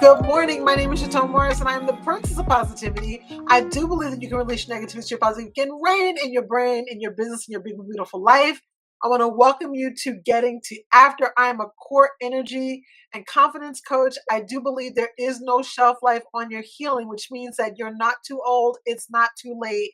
Good morning. My name is Chateau Morris, and I am the Princess of Positivity. I do believe that you can release negativity to your positive. It can reign in your brain, in your business, in your big, beautiful life. I want to welcome you to Getting to After. I am a core energy and confidence coach. I do believe there is no shelf life on your healing, which means that you're not too old. It's not too late.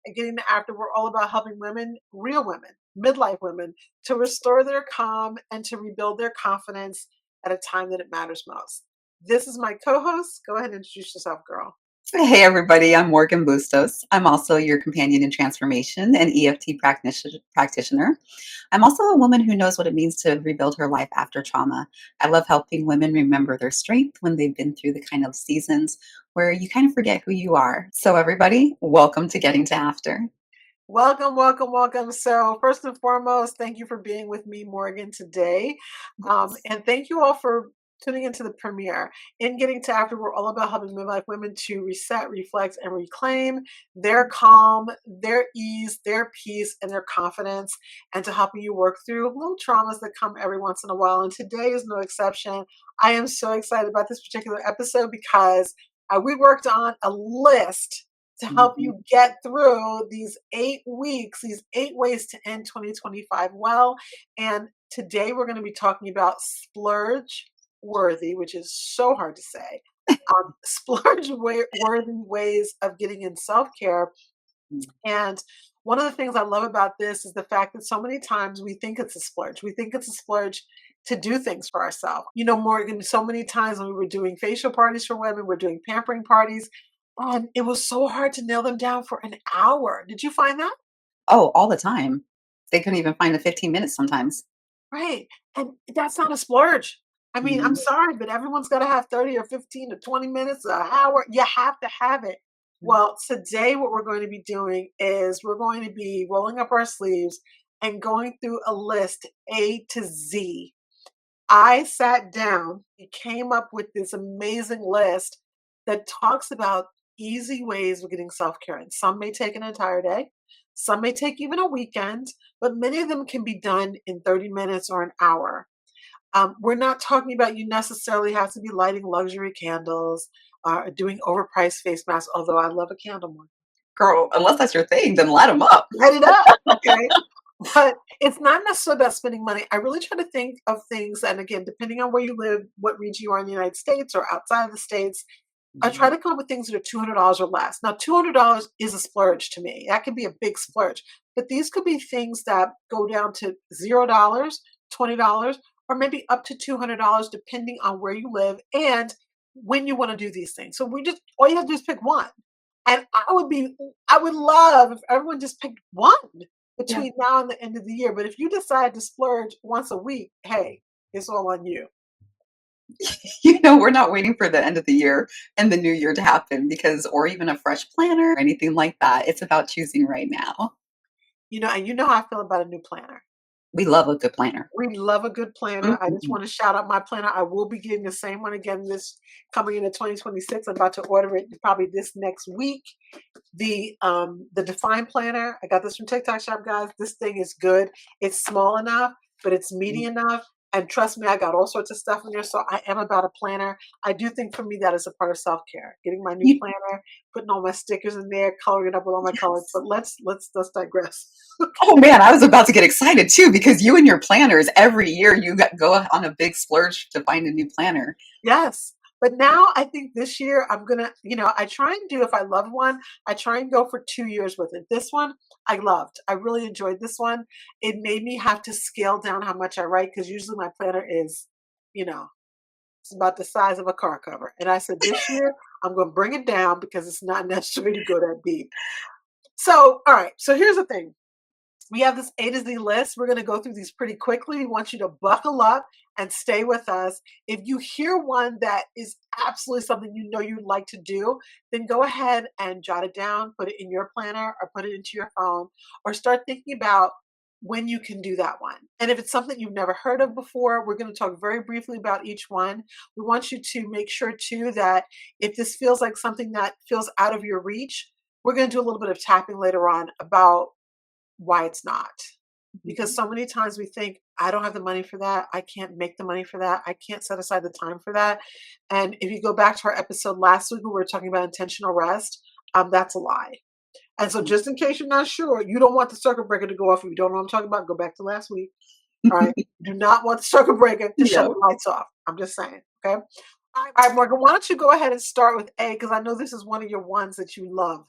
At Getting to After, we're all about helping women, real women, midlife women, to restore their calm and to rebuild their confidence at a time that it matters most. This is my co-host. Go ahead and introduce yourself, girl. Hey everybody, I'm Morgan Bustos. I'm also your companion in transformation and EFT practitioner. I'm also a woman who knows what it means to rebuild her life after trauma. I love helping women remember their strength when they've been through the kind of seasons where you kind of forget who you are. So everybody, welcome to Getting to After. Welcome, welcome, welcome. So first and foremost, thank you for being with me, Morgan, today. And thank you all for tuning into the premiere. In Getting to After, we're all about helping midlife women to reset, reflect, and reclaim their calm, their ease, their peace, and their confidence, and to helping you work through little traumas that come every once in a while. And today is no exception. I am so excited about this particular episode because we worked on a list to help Mhm. you get through these 8 weeks, these 8 ways to end 2025 well. And today we're going to be talking about splurge-worthy, which is so hard to say. Splurge-worthy ways of getting in self-care. And one of the things I love about this is the fact that so many times we think it's a splurge. We think it's a splurge to do things for ourselves. You know, Morgan, so many times when we were doing facial parties for women, we're doing pampering parties, and it was so hard to nail them down for an hour. Did you find that? Oh, all the time. They couldn't even find the 15 minutes sometimes. Right. And that's not a splurge. I mean, I'm Mhm. sorry, but everyone's got to have 30 or 15 to 20 minutes, an hour. You have to have it. Well, today, what we're going to be doing is we're going to be rolling up our sleeves and going through a list A to Z. I sat down and came up with this amazing list that talks about easy ways of getting self care. And some may take an entire day, some may take even a weekend, but many of them can be done in 30 minutes or an hour. We're not talking about you necessarily have to be lighting luxury candles or doing overpriced face masks, although I love a candle more. Girl, unless that's your thing, then light them up. Light it up, okay? But it's not necessarily about spending money. I really try to think of things, and again, depending on where you live, what region you are in the United States or outside of the States, I try to come up with things that are $200 or less. Now, $200 is a splurge to me. That can be a big splurge. But these could be things that go down to $0, $20, or maybe up to $200, depending on where you live and when you want to do these things. So all you have to do is pick one. And I would love if everyone just picked one Yeah. between now and the end of the year. But if you decide to splurge once a week, hey, it's all on you. We're not waiting for the end of the year and the new year to happen or even a fresh planner or anything like that. It's about choosing right now. And you know how I feel about a new planner. We love a good planner. We love a good planner. I just Mhm. want to shout out my planner. I will be getting the same one again this coming into 2026. I'm about to order it probably this next week. The Define planner. I got this from TikTok Shop, guys. This thing is good. It's small enough, but it's meaty enough. And trust me, I got all sorts of stuff in there. So I am about a planner. I do think for me that is a part of self-care. Getting my new You planner, putting all my stickers in there, coloring it up with all my colors. Yes. But let's digress. Oh man, I was about to get excited too because you and your planners every year go on a big splurge to find a new planner. Yes. But now I think this year I'm gonna, I try and do if I love one, I try and go for 2 years with it. This one I loved. I really enjoyed this one. It made me have to scale down how much I write because usually my planner is, you know, it's about the size of a car cover. And I said this year I'm gonna bring it down because it's not necessary to go that deep. So, all right. So here's the thing. We have this A to Z list. We're going to go through these pretty quickly. We want you to buckle up and stay with us. If you hear one that is absolutely something you know you'd like to do, then go ahead and jot it down, put it in your planner or put it into your phone, or start thinking about when you can do that one. And if it's something you've never heard of before, we're going to talk very briefly about each one. We want you to make sure too that if this feels like something that feels out of your reach, we're going to do a little bit of tapping later on about why it's not. because so many times we think, I don't have the money for that. I can't make the money for that. I can't set aside the time for that. And if you go back to our episode last week, when we were talking about intentional rest, that's a lie. And so, just in case you're not sure, you don't want the circuit breaker to go off. If you don't know what I'm talking about, go back to last week. All right. You do not want the circuit breaker to shut Yeah. the lights off. I'm just saying. Okay. All right, Morgan, why don't you go ahead and start with A? Because I know this is one of your ones that you love.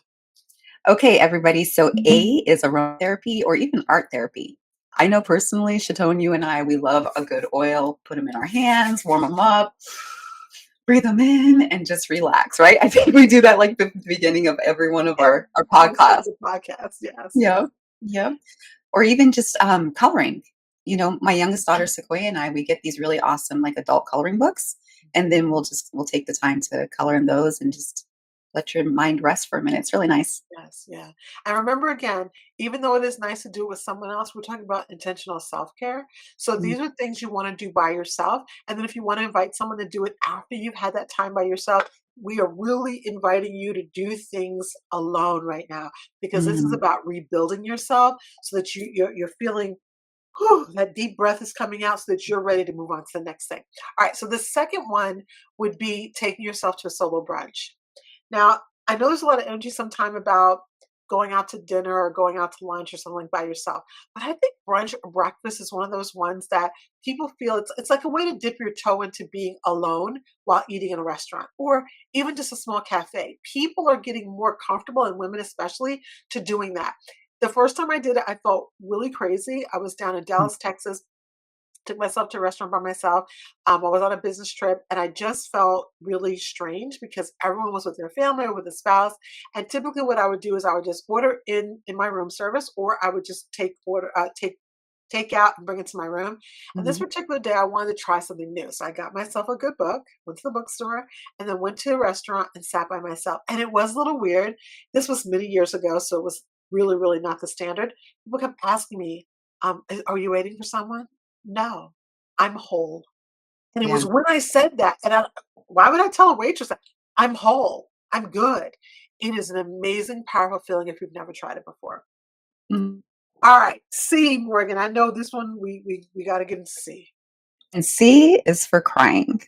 Okay, everybody. So A is aromatherapy or even art therapy. I know personally, Chateau, you and I, we love a good oil. Put them in our hands, warm them up, breathe them in, and just relax. Right? I think we do that like the beginning of every one of Every our episode of podcasts. the podcast. Yes. Yeah, yeah. Or even just coloring. My youngest daughter Sequoia and I, we get these really awesome like adult coloring books, and then we'll take the time to color in those and just let your mind rest for a minute. It's really nice. Yes, yeah. And remember again, even though it is nice to do it with someone else, we're talking about intentional self-care. So Mm, these are things you want to do by yourself. And then if you want to invite someone to do it after you've had that time by yourself, we are really inviting you to do things alone right now because this is mm, about rebuilding yourself so that you're feeling whew, that deep breath is coming out so that you're ready to move on to the next thing. All right, so the second one would be taking yourself to a solo brunch. Now, I know there's a lot of energy sometime about going out to dinner or going out to lunch or something by yourself. But I think brunch or breakfast is one of those ones that people feel it's like a way to dip your toe into being alone while eating in a restaurant or even just a small cafe. People are getting more comfortable, and women especially, to doing that. The first time I did it, I felt really crazy. I was down in mm, Dallas, Texas, took myself to a restaurant by myself. I was on a business trip and I just felt really strange because everyone was with their family or with a spouse. And typically, what I would do is I would just order in my room service, or I would just take out and bring it to my room. And this mhm. particular day, I wanted to try something new, so I got myself a good book, went to the bookstore, and then went to a restaurant and sat by myself. And it was a little weird. This was many years ago, so it was really, really not the standard. People kept asking me, "Are you waiting for someone?" No, I'm whole. And it was Yeah. when I said that, and why would I tell a waitress that? I'm whole. I'm good. It is an amazing, powerful feeling if you've never tried it before. Mm. All right, C, Morgan. I know this one we got to get into C. And C is for crying.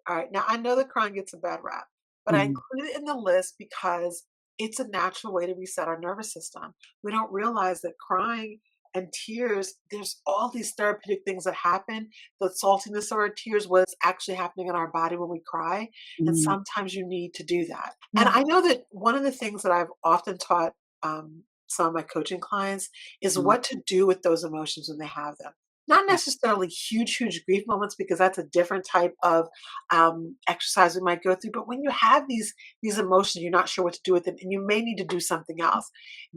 All right. Now, I know that crying gets a bad rap, but I Mm, include it in the list because it's a natural way to reset our nervous system. We don't realize that crying and tears, there's all these therapeutic things that happen. The saltiness of our tears, what's actually happening in our body when we cry. And mm. sometimes you need to do that. And Yeah. I know that one of the things that I've often taught some of my coaching clients is Mm, what to do with those emotions when they have them. Not yeah. necessarily huge, huge grief moments because that's a different type of exercise we might go through. But when you have these emotions, you're not sure what to do with them, and you may need to do something else.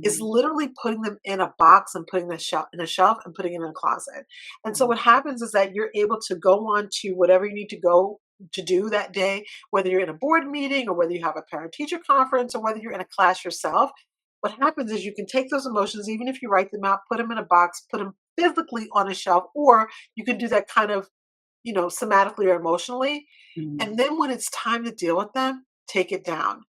Is Mm, literally putting them in a box and putting the shelf in a shelf and putting it in a closet. And so mm, what happens is that you're able to go on to whatever you need to go to do that day, whether you're in a board meeting or whether you have a parent teacher conference or whether you're in a class yourself. What happens is you can take those emotions, even if you write them out, put them in a box, put them physically on a shelf, or you can do that kind of, somatically or emotionally. mm, And then when it's time to deal with them, take it down.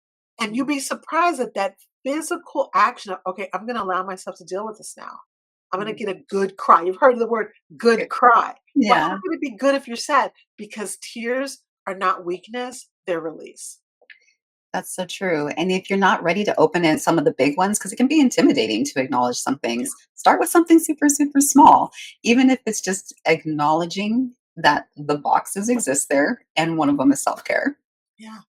And you'll mm, be surprised at that physical action of, okay, I'm going to allow myself to deal with this now. I'm going mm. to get a good cry. You've heard of the word good Good. cry. Well, how Yeah. can it be good if you're sad? Because tears are not weakness, they're release. That's so true. And if you're not ready to open in some of the big ones, because it can be intimidating to acknowledge some Yeah. things, start with something super, super small, even if it's just acknowledging that the boxes exist there and one of them is self care. Yeah.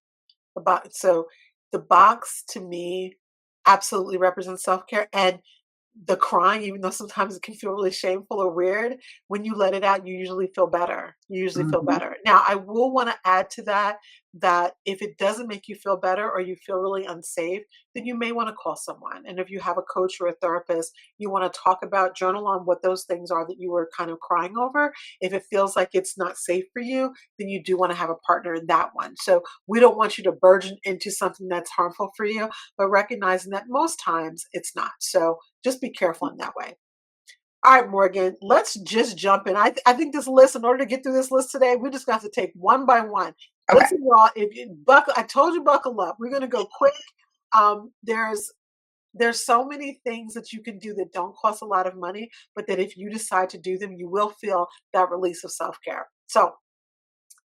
So the box to me absolutely represents self-care, and the crying, even though sometimes it can feel really shameful or weird, when you let it out, you usually feel better. You usually feel Mhm. better. Now, I will want to add to that that if it doesn't make you feel better or you feel really unsafe, then you may want to call someone. And if you have a coach or a therapist, you want to talk about, journal on what those things are that you were kind of crying over. If it feels like it's not safe for you, then you do want to have a partner in that one. So we don't want you to burgeon into something that's harmful for you, but recognizing that most times it's not. So just be careful in that way. All right, Morgan, let's just jump in. I think this list, in order to get through this list today, we just got to take one by one. Okay. Listen, y'all, if you buckle, I told you buckle up. We're going to go quick. There's there's so many things that you can do that don't cost a lot of money, but that if you decide to do them, you will feel that release of self-care. So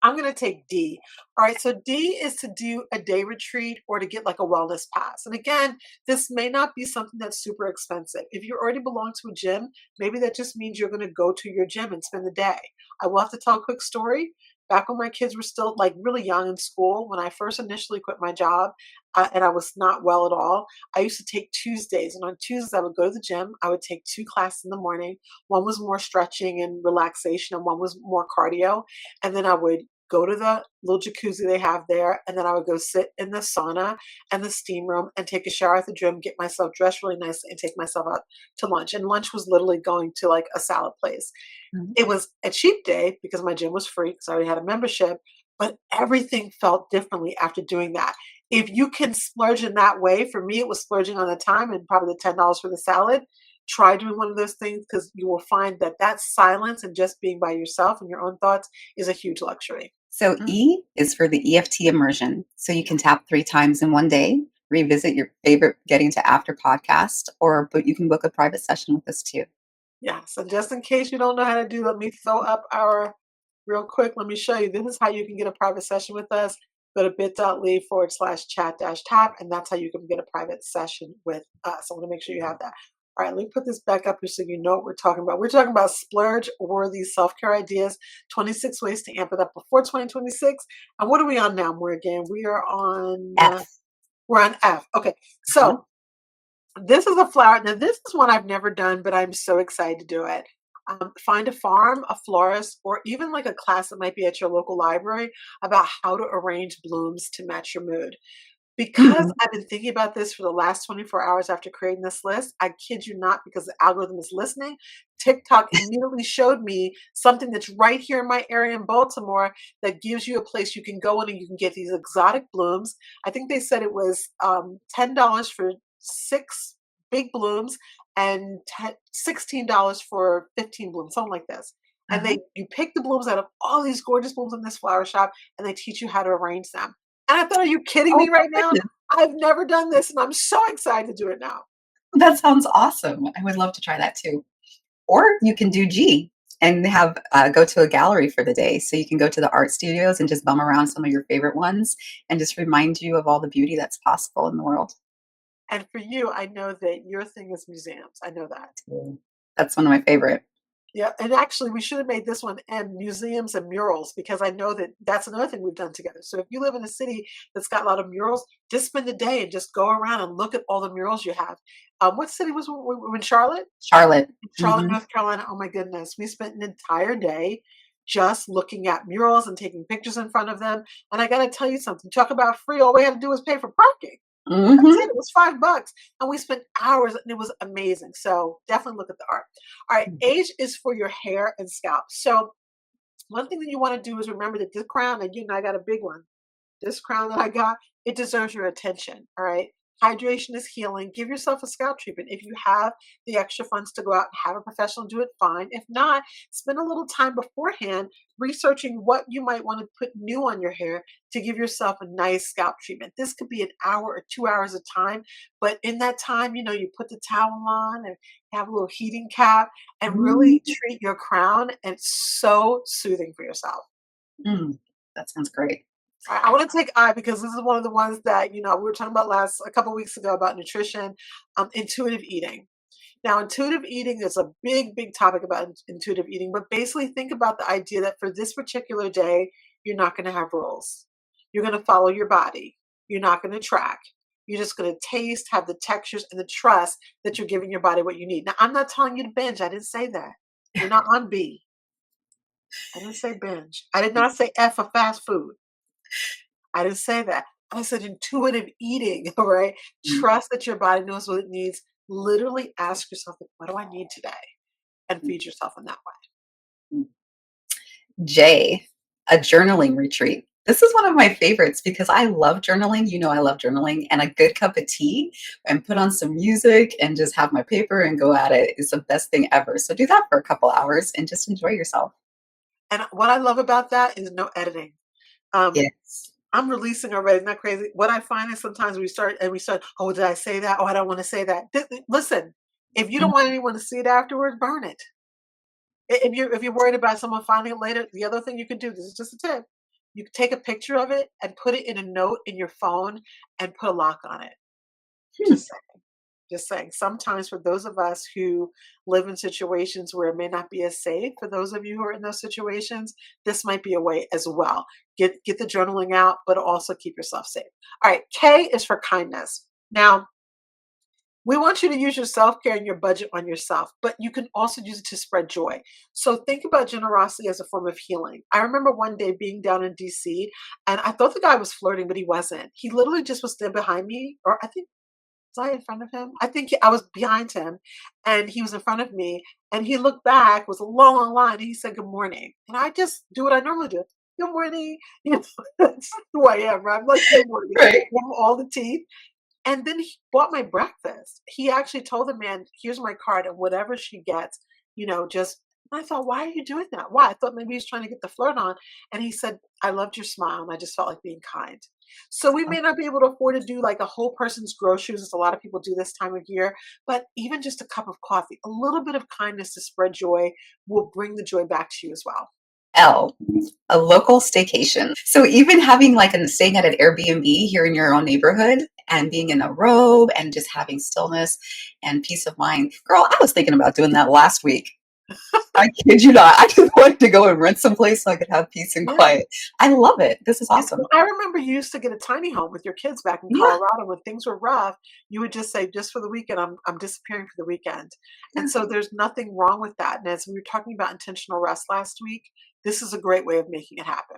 I'm going to take D. All right. So D is to do a day retreat or to get like a wellness pass. And again, this may not be something that's super expensive. If you already belong to a gym, maybe that just means you're going to go to your gym and spend the day. I will have to tell a quick story. Back when my kids were still like really young in school, when I first initially quit my job and I was not well at all, I used to take Tuesdays. And on Tuesdays, I would go to the gym. I would take two classes in the morning. One was more stretching and relaxation, and one was more cardio. And then I would go to the little jacuzzi they have there, and then I would go sit in the sauna and the steam room and take a shower at the gym, get myself dressed really nicely, and take myself out to lunch. And lunch was literally going to like a salad place. Mhm. It was a cheap day because my gym was free because I already had a membership, but everything felt differently after doing that. If you can splurge in that way, for me, it was splurging on the time and probably the $10 for the salad. Try doing one of those things because you will find that that silence and just being by yourself and your own thoughts is a huge luxury. So Mm, E is for the EFT immersion. So you can tap 3 times in one day, revisit your favorite getting to after podcast, or but you can book a private session with us too. yeah. So just in case you don't know how to do, let me throw up our real quick. Let me show you. This is how you can get a private session with us. Go to bit.ly/chat-tap, and that's how you can get a private session with us. I want to make sure you have that. All right, let me put this back up here so you know what we're talking about. We're talking about splurge-worthy self-care ideas, 26 ways to amp it up before 2026. And what are we on now, Morgan? F. We're on F. Okay, Huh? so this is a flower. Now, this is one I've never done, but I'm so excited to do it. Find a farm, a florist, or even like a class that might be at your local library about how to arrange blooms to match your mood. Because I've been thinking about this for the last 24 hours after creating this list, I kid you not, because the algorithm is listening, TikTok immediately showed me something that's right here in my area in Baltimore that gives you a place you can go in and you can get these exotic blooms. I think they said it was $10 for 6 big blooms and $16 for 15 blooms, something like this. And Uh-huh. you pick the blooms out of all these gorgeous blooms in this flower shop, and they teach you how to arrange them. And I thought, are you kidding Oh me my right now? goodness. I've never done this, and I'm so excited to do it now. That sounds awesome. I would love to try that too. Or you can do G and have go to a gallery for the day. So you can go to the art studios and just bum around some of your favorite ones and just remind you of all the beauty that's possible in the world. And for you, I know that your thing is museums. I know that. Mm. That's one of my favorite. Yeah, and actually, we should have made this one and museums and murals because I know that that's another thing we've done together. So if you live in a city that's got a lot of murals, just spend the day and just go around and look at all the murals you have. What city was we in Charlotte? Charlotte. Charlotte, Mhm. North Carolina. Oh my goodness, we spent an entire day just looking at murals and taking pictures in front of them. And I got to tell you something. Talk about free. All we had to do was pay for parking. That's it. Mhm. It was $5, and we spent hours, and it was amazing. So definitely look at the art. All right, age is for your hair and scalp. So one thing that you want to do is remember that this crown, and you know I got a big one. This crown that I got, it deserves your attention. All right. Hydration is healing. Give yourself a scalp treatment. If you have the extra funds to go out and have a professional do it, fine. If not, spend a little time beforehand researching what you might want to put new on your hair to give yourself a nice scalp treatment. This could be an hour or 2 hours of time, but in that time, you put the towel on and have a little heating cap and really Mhm. treat your crown. And it's so soothing for yourself. Mm. That sounds great. I want to take I because this is one of the ones that we were talking about last a couple weeks ago about nutrition, intuitive eating. Now, intuitive eating is a big, big topic about intuitive eating, but basically think about the idea that for this particular day, you're not going to have rules. You're going to follow your body. You're not going to track. You're just going to taste, have the textures, and the trust that you're giving your body what you need. Now, I'm not telling you to binge. I didn't say that. You're not on B. I didn't say binge. I did not say F for fast food. I didn't say that. I said intuitive eating, all right? Mm. Trust that your body knows what it needs. Literally ask yourself, like, what do I need today? And feed yourself in that way. Mm. J, a journaling retreat. This is one of my favorites because I love journaling. You know, I love journaling, and a good cup of tea and put on some music and just have my paper and go at it is the best thing ever. So do that for a couple hours and just enjoy yourself. And what I love about that is no editing. Um, Yes. I'm releasing already. Isn't that crazy? What I find is sometimes we start. Oh, did I say that? Oh, I don't want to say that. Listen, if you don't want anyone to see it afterwards, burn it. If you're worried about someone finding it later, the other thing you can do. This is just a tip. You can take a picture of it and put it in a note in your phone and put a lock on it. Hmm. Just just saying, sometimes for those of us who live in situations where it may not be as safe, for those of you who are in those situations, this might be a way as well. Get the journaling out, but also keep yourself safe. All right, K is for kindness. Now, we want you to use your self care and your budget on yourself, but you can also use it to spread joy. So think about generosity as a form of healing. I remember one day being down in DC and I thought the guy was flirting, but he wasn't. He literally just was standing behind me, or I think was I in front of him? I think I was behind him and he was in front of me and he looked back, was a long, long line, and he said, "Good morning." And I just do what I normally do. Good morning. You know, that's who I am, right? I'm like, good morning. Right. Give him all the teeth. And then he bought my breakfast. He actually told the man, "Here's my card, and whatever she gets, just." And I thought, why are you doing that? Why? I thought maybe he's trying to get the flirt on. And he said, "I loved your smile, and I just felt like being kind." So we may not be able to afford to do like a whole person's groceries, as a lot of people do this time of year, but even just a cup of coffee, a little bit of kindness to spread joy will bring the joy back to you as well. L, a local staycation. So even having like staying at an Airbnb here in your own neighborhood and being in a robe and just having stillness and peace of mind. Girl, I was thinking about doing that last week. I kid you not. I just wanted to go and rent some place so I could have peace and Yeah. quiet. I love it. This is Yeah, awesome. well, I remember you used to get a tiny home with your kids back in Yeah. Colorado when things were rough. You would just say, "Just for the weekend, I'm disappearing for the weekend." Yeah. And so there's nothing wrong with that. And as we were talking about intentional rest last week, this is a great way of making it happen.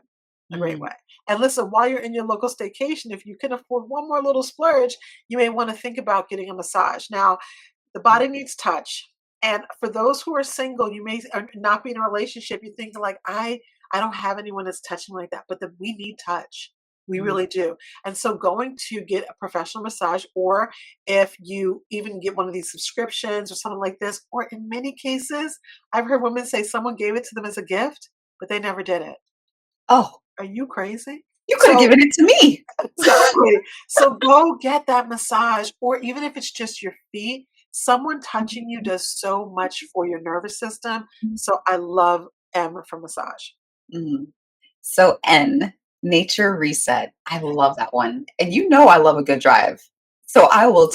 A great Mm, way. And listen, while you're in your local staycation, if you can afford one more little splurge, you may want to think about getting a massage. Now, the mm, body needs touch. And for those who are single, you may not be in a relationship. You're thinking like, I don't have anyone that's touching like that. But we need touch. We mm. really do. And so going to get a professional massage, or if you even get one of these subscriptions or something like this, or in many cases, I've heard women say someone gave it to them as a gift, but they never did it. Oh, Are you crazy? you could have So given it to me. exactly. So go get that massage, or even if it's just your feet, someone touching you does so much for your nervous system. So I love M for massage. Mm. So N, nature reset. I love that one. And you know I love a good drive. So I will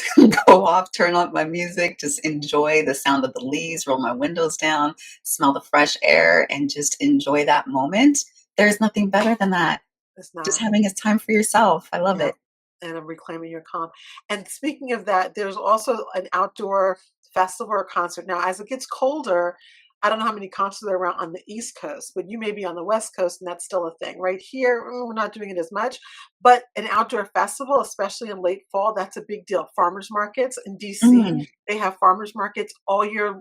go off, turn on my music, just enjoy the sound of the leaves, roll my windows down, smell the fresh air, and just enjoy that moment. There's nothing better than that. It's Just not. having a time for yourself. I love Yeah. it. And I'm reclaiming your calm. And speaking of that, there's also an outdoor festival or concert. Now, as it gets colder, I don't know how many concerts there are around on the East Coast, but you may be on the West Coast and that's still a thing. Right here, we're not doing it as much, but an outdoor festival, especially in late fall, that's a big deal. Farmers markets in DC, Mm. they have farmers markets all year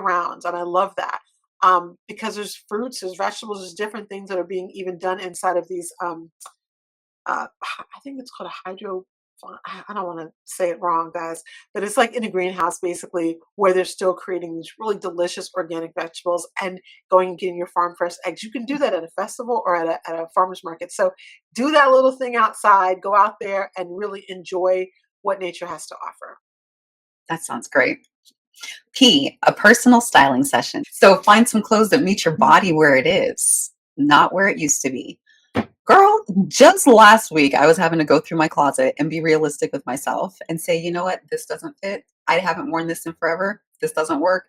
round, and I love that. Because there's fruits, there's vegetables, there's different things that are being even done inside of these I think it's called a hydro. I don't want to say it wrong, guys, but it's like in a greenhouse basically where they're still creating these really delicious organic vegetables and going and getting your farm fresh eggs. You can do that at a festival or at a farmer's market. So do that little thing outside, go out there and really enjoy what nature has to offer. That sounds great. P, a personal styling session. So find some clothes that meet your body where it is, not where it used to be. Girl, just last week, I was having to go through my closet and be realistic with myself and say, you know what, this doesn't fit. I haven't worn this in forever. This doesn't work.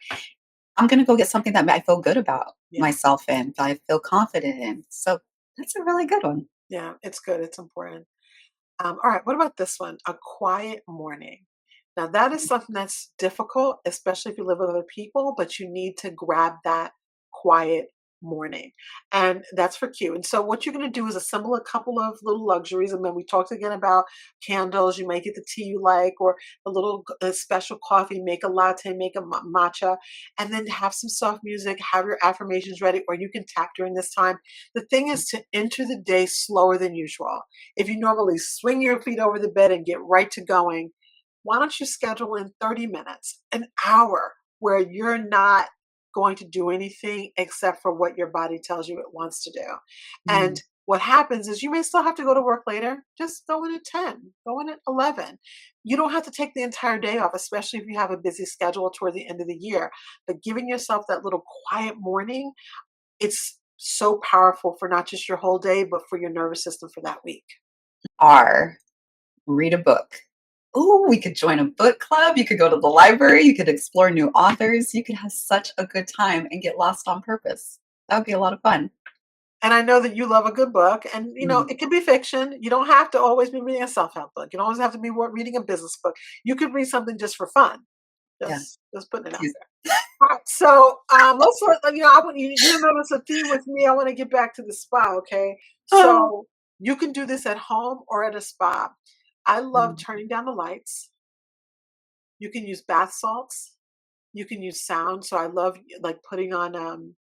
I'm going to go get something that I feel good about Yeah. myself in, that I feel confident in. So that's a really good one. Yeah. It's good. It's important. All right, what about this one? A quiet morning. Now, that is something that's difficult, especially if you live with other people, but you need to grab that quiet morning. And that's for Q. And so, what you're going to do is assemble a couple of little luxuries. And then we talked again about candles. You might get the tea you like, or a little special coffee, make a latte, make a matcha, and then have some soft music, have your affirmations ready, or you can tap during this time. The thing is to enter the day slower than usual. If you normally swing your feet over the bed and get right to going, why don't you schedule in 30 minutes, an hour, where you're not going to do anything except for what your body tells you it wants to do? And Mm. What happens is you may still have to go to work later. Just go in at 10, go in at 11. You don't have to take the entire day off, especially if you have a busy schedule toward the end of the year. But giving yourself that little quiet morning, it's so powerful for not just your whole day, but for your nervous system for that week. R, read a book. Ooh, we could join a book club. You could go to the library. You could explore new authors. You could have such a good time and get lost on purpose. That would be a lot of fun. And I know that you love a good book, and Mm, it can be fiction. You don't have to always be reading a self-help book. You don't always have to be reading a business book. You could read something just for fun. yeah. Just putting it out Excuse- there. All right, so let's sort. I want you notice a theme with me. I want to get back to the spa. Okay, Oh. so you can do this at home or at a spa. I love Mm, turning down the lights. You can use bath salts. You can use sound. So I love like putting on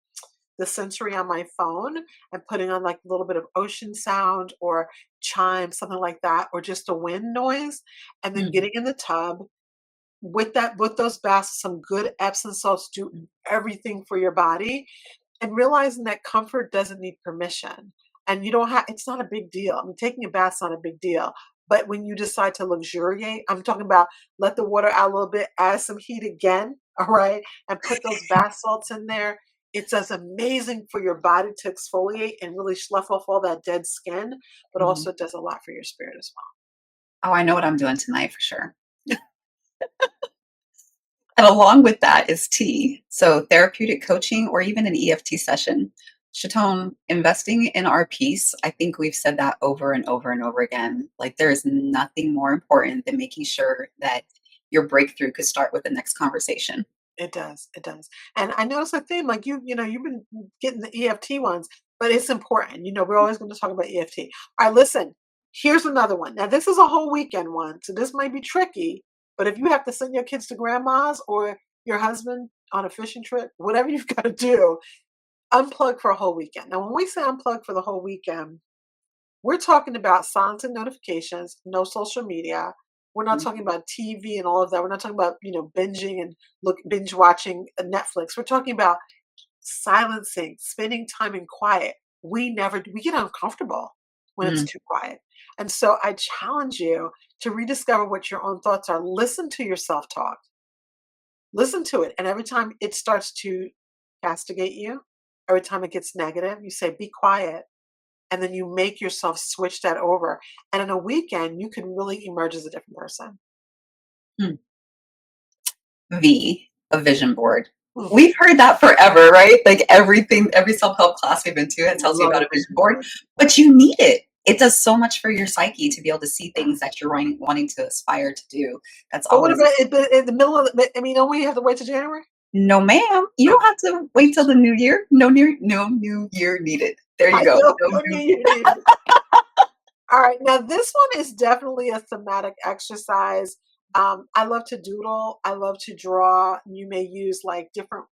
the sensory on my phone and putting on like a little bit of ocean sound or chime, something like that, or just a wind noise, and then mm, getting in the tub with those baths, some good Epsom salts do mm, everything for your body, and realizing that comfort doesn't need permission. And you don't have it's not a big deal. I mean, taking a bath's not a big deal. But when you decide to luxuriate, I'm talking about let the water out a little bit, add some heat again, all right, and put those bath salts in there. It's as amazing for your body to exfoliate and really slough off all that dead skin, but mm. also it does a lot for your spirit as Oh, I know what I'm doing tonight for sure. And along with that is tea. So therapeutic coaching or even an EFT session. Chaton, investing in our peace, I think we've said that over and over and over again. Like there is nothing more important than making sure that your breakthrough could start with the next conversation. It does, it does. And I noticed a theme like you've been getting the EFT ones, but it's important. We're always going to talk about EFT. All right, listen, here's another one. Now, this is a whole weekend one, so this might be tricky, but if you have to send your kids to grandma's or your husband on a fishing trip, whatever you've got to do, unplug for a whole weekend. Now, when we say unplug for the whole weekend, we're talking about silence and notifications, no social media. We're not talking Mhm, about TV and all of that. We're not talking about, binging and binge watching Netflix. We're talking about silencing, spending time in quiet. We get uncomfortable when it's mm, too quiet. And so I challenge you to rediscover what your own thoughts are. Listen to your self-talk. Listen to it. And every time it starts to castigate you, every time it gets negative, you say, be quiet, and then you make yourself switch that over. And in a weekend, you can really emerge as a different person. mm. V, a vision board. Mm, We've heard that forever, right? Like everything, every self-help class we've been to, it tells you love about a a vision vision board, board. but you need it. It does so much for your psyche to be able to see things that you're wanting to aspire to do. That's But what always about in the middle of I mean, don't we have to wait till January? no, ma'am. You Oh, don't have to wait till the new year. No new year needed. There you I go. know. No I new. mean, you need it. All right. Now, this one is definitely a thematic exercise. I love to doodle. I love to draw. You may use like different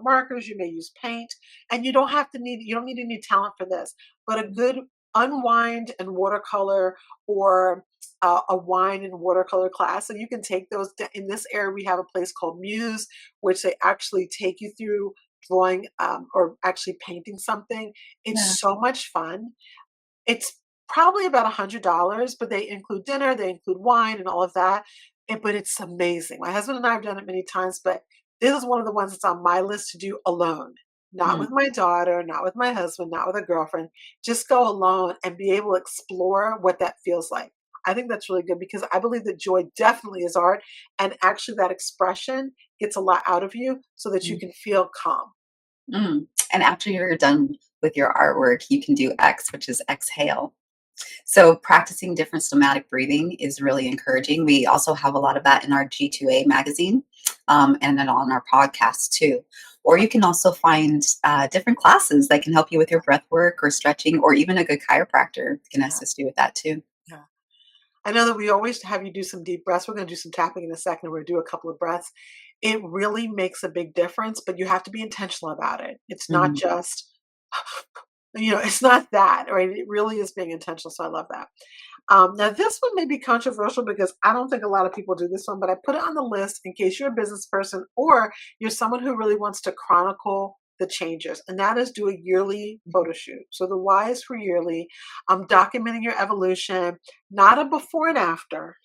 markers. You may use paint, and you don't need any talent for this. But a good unwind and watercolor or a wine and watercolor class. And you can take those in this area. We have a place called Muse, which they actually take you through drawing or actually painting something. Yeah. It's so much fun. It's probably about $100, but they include dinner, they include wine and all of that, but it's amazing. My husband and I have done it many times, but this is one of the ones that's on my list to do alone. Not Mm, with my daughter, not with my husband, not with a girlfriend. Just go alone and be able to explore what that feels like. I think that's really good because I believe that joy definitely is art, and actually that expression gets a lot out of you so that you mm, can feel calm. mm. And after you're done with your artwork, you can do X, which is exhale. So practicing different somatic breathing is really encouraging. We also have a lot of that in our G2A magazine, and then on our podcast too. Or you can also find different classes that can help you with your breath work or stretching, or even a good chiropractor can Yeah, assist you with that too. yeah. I know that we always have you do some deep breaths. We're going to do some tapping in a second. We're going to do a couple of breaths. It really makes a big difference, but you have to be intentional about it. It's not Mhm, just, it's not that, right? It really is being intentional. So I love that. Now, this one may be controversial because I don't think a lot of people do this one, but I put it on the list in case you're a business person or you're someone who really wants to chronicle the changes, and that is do a yearly photo shoot. So the Y is for yearly. I'm documenting your evolution, not a before and after,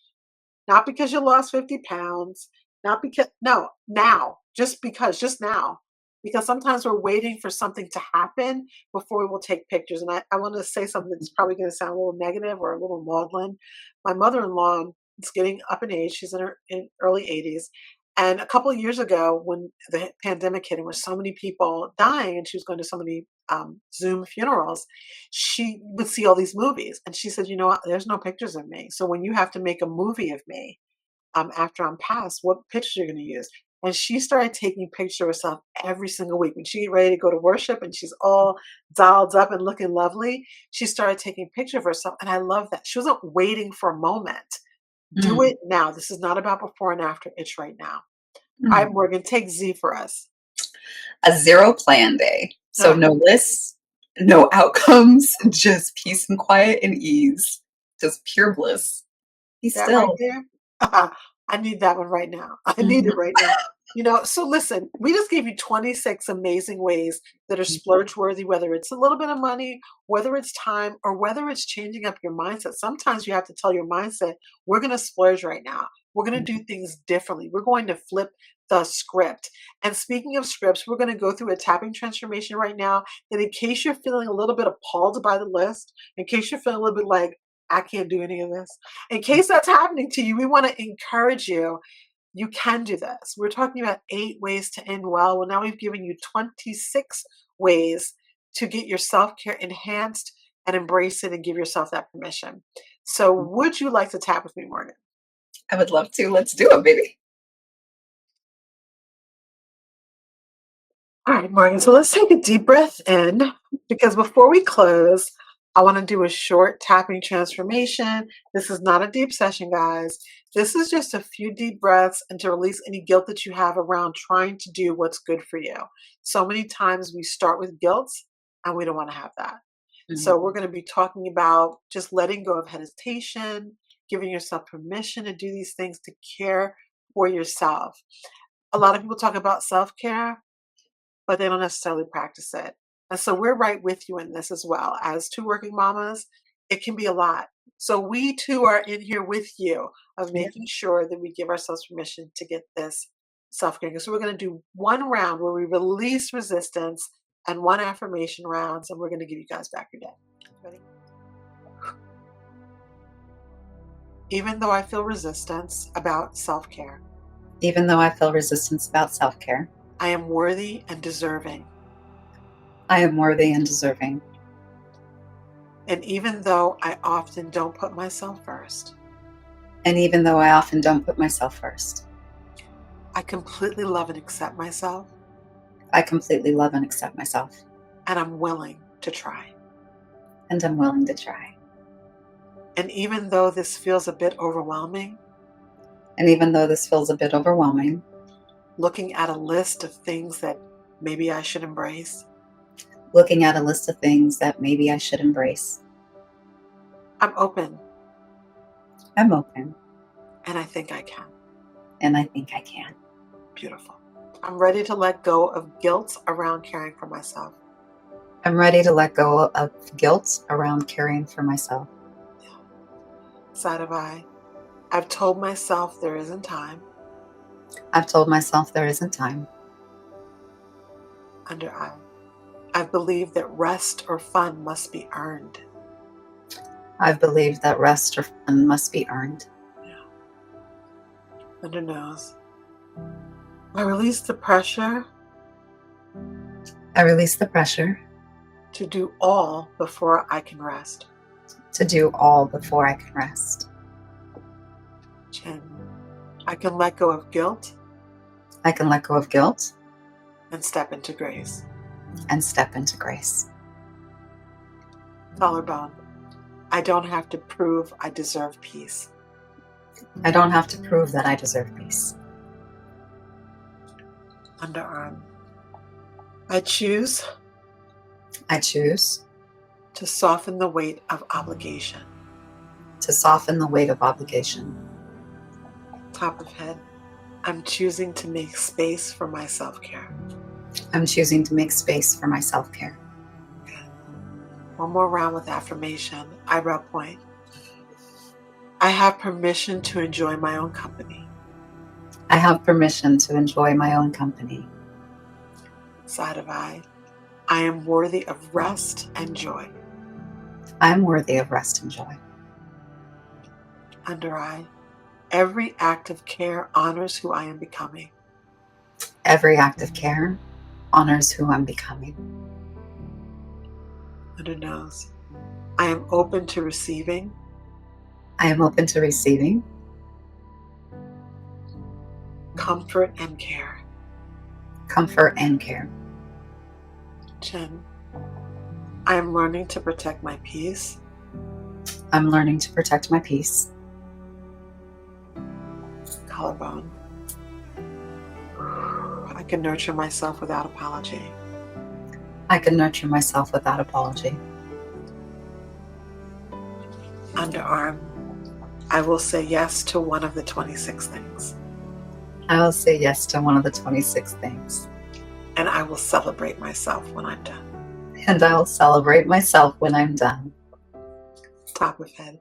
not because you lost 50 pounds, not because, no, now, just because, just now. Because sometimes we're waiting for something to happen before we will take pictures. And I want to say something that's probably going to sound a little negative or a little maudlin. My mother in law is getting up in age. She's in her early 80s. And a couple of years ago, when the pandemic hit and with so many people dying, and she was going to so many Zoom funerals, she would see all these movies. And she said, you know what? There's no pictures of me. So when you have to make a movie of me after I'm passed, what pictures are you going to use? And she started taking pictures of herself every single week. When she get ready to go to worship and she's all dolled up and looking lovely, she started taking pictures of herself. And I love that. She wasn't waiting for a moment. Do Mm, it now. This is not about before and after. It's right now. All right, mm. Morgan, take Z for us. A zero plan day. So Oh, no lists, no outcomes, just peace and quiet and ease. Just pure bliss. Be that right still. there? I need that one right now. I need it Mhm. right now. So listen, we just gave you 26 amazing ways that are splurge worthy, whether it's a little bit of money, whether it's time, or whether it's changing up your mindset. Sometimes you have to tell your mindset, we're going to splurge right now. We're going to do things differently. We're going to flip the script. And speaking of scripts, we're going to go through a tapping transformation right now. And in case you're feeling a little bit appalled by the list, in case you're feeling a little bit like, I can't do any of this, in case that's happening to you, we want to encourage you. You can do this. We're talking about 8 ways to end well. Well, now we've given you 26 ways to get your self care enhanced and embrace it and give yourself that permission. So, would you like to tap with me, Morgan? I would love to. Let's do it, baby. All right, Morgan. So, let's take a deep breath in because before we close, I want to do a short tapping transformation. This is not a deep session, guys. This is just a few deep breaths and to release any guilt that you have around trying to do what's good for you. So many times we start with guilt and we don't want to have that. Mhm. So we're going to be talking about just letting go of hesitation, giving yourself permission to do these things to care for yourself. A lot of people talk about self care, but they don't necessarily practice it. And so we're right with you in this as well. As two working mamas, it can be a lot. So we too are in here with you of Yeah. making sure that we give ourselves permission to get this self care. So we're going to do one round where we release resistance and one affirmation rounds, and we're going to give you guys back your day. Ready? Even though I feel resistance about self care, Even though I feel resistance about self care, I am worthy and deserving. I am worthy and deserving. And even though I often don't put myself first, And even though I often don't put myself first, I completely love and accept myself, I completely love and accept myself, and I'm willing to try. and I'm willing to try. And even though this feels a bit overwhelming, And even though this feels a bit overwhelming, looking at a list of things that maybe I should embrace, looking at a list of things that maybe I should embrace, I'm open I'm open, and I think I can. and I think I can. Beautiful. I'm ready to let go of guilt around caring for myself. I'm ready to let go of guilt around caring for myself. Side of eye. I've told myself there isn't time. I've told myself there isn't time. Under eye. I've believed that rest or fun must be earned. I've believed that rest or fun must be earned. Yeah. Under nose. I release the pressure I release the pressure to do all before I can rest. to do all before I can rest. Chin. I can let go of guilt I can let go of guilt and step into grace. and step into grace. Collarbone. I don't have to prove I deserve peace. I don't have to prove that I deserve peace. Underarm. I choose I choose to soften the weight of obligation. to soften the weight of obligation. Top of head. I'm choosing to make space for my self care. I'm choosing to make space for my self-care. One more round with affirmation. Eyebrow point. I have permission to enjoy my own company. I have permission to enjoy my own company. Side of eye. I am worthy of rest and joy. I am worthy of rest and joy. Under eye. Every act of care honors who I am becoming. Every act of care honors who I'm becoming. Under nose. I am open to receiving. I am open to receiving Comfort and care. comfort and care. Chin. I am learning to protect my peace. I'm learning to protect my peace. Collarbone. I can nurture myself without apology. I can nurture myself without apology. Underarm. I will say yes to one of the 26 things. I will say yes to one of the 26 things. And I will celebrate myself when I'm done. And I will celebrate myself when I'm done. Top of head.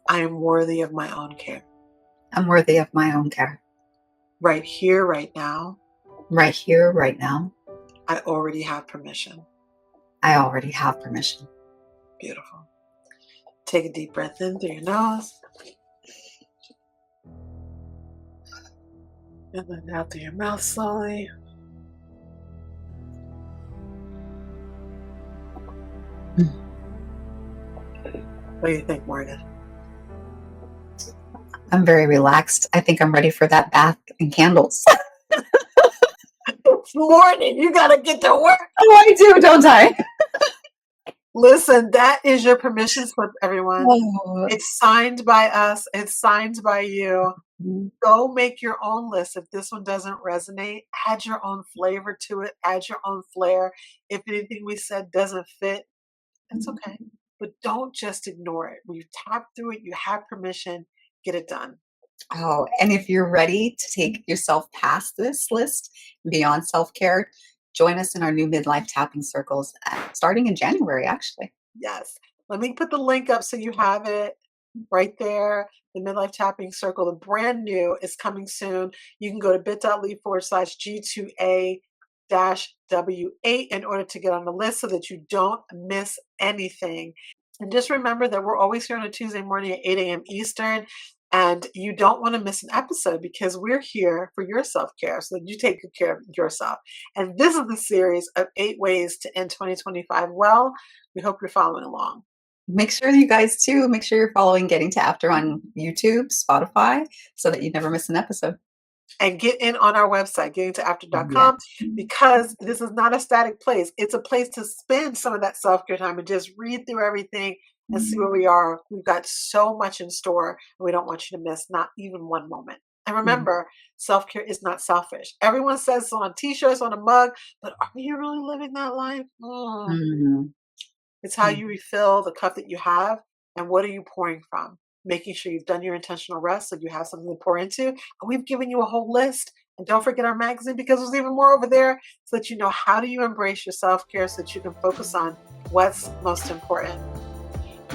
I am worthy of my own care. I'm worthy of my own care. Right here, right now, Right here, right now, I already have permission. I already have permission. Beautiful. Take a deep breath in through your nose. And then out through your mouth slowly. What do you think, Morgan? I'm very relaxed. I think I'm ready for that bath and candles. It's morning. You got to get to work. Oh, I do, don't I? Listen, that is your permission slip, everyone. Oh. It's signed by us. It's signed by you. Go make your own list. If this one doesn't resonate, add your own flavor to it. Add your own flair. If anything we said doesn't fit, it's okay. But don't just ignore it. We've tapped through it. You have permission. Get it done. Oh, and if you're ready to take yourself past this list, beyond self-care, join us in our new midlife tapping circles starting in January, actually. Yes. Let me put the link up so you have it right there. The Midlife Tapping Circle, the brand new, is coming soon. You can go to bit.ly/G2A W8 in order to get on the list so that you don't miss anything. And just remember that we're always here on a Tuesday morning at 8 a.m. Eastern. And you don't want to miss an episode because we're here for your self-care so that you take good care of yourself. And this is the series of 8 ways to end 2025 well. We hope you're following along. Make sure you guys too, make sure you're following Getting to After on YouTube, Spotify, so that you never miss an episode. And get in on our website, gettingtoafter.com, Yes. because this is not a static place. It's a place to spend some of that self-care time and just read through everything and see where we are. We've got so much in store, and we don't want you to miss not even one moment. And remember, self-care is not selfish. Everyone says so on t-shirts, on a mug, but are you really living that life? Mhm. It's how you refill the cup that you have, and what are you pouring from? Making sure you've done your intentional rest so you have something to pour into. And we've given you a whole list. And don't forget our magazine because there's even more over there so that you know how do you embrace your self-care so that you can focus on what's most important.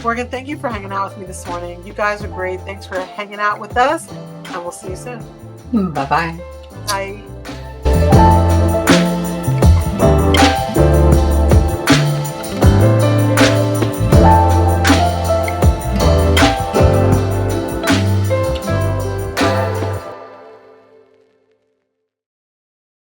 Morgan, thank you for hanging out with me this morning. You guys are great. Thanks for hanging out with us, and we'll see you soon. Bye-bye. Bye.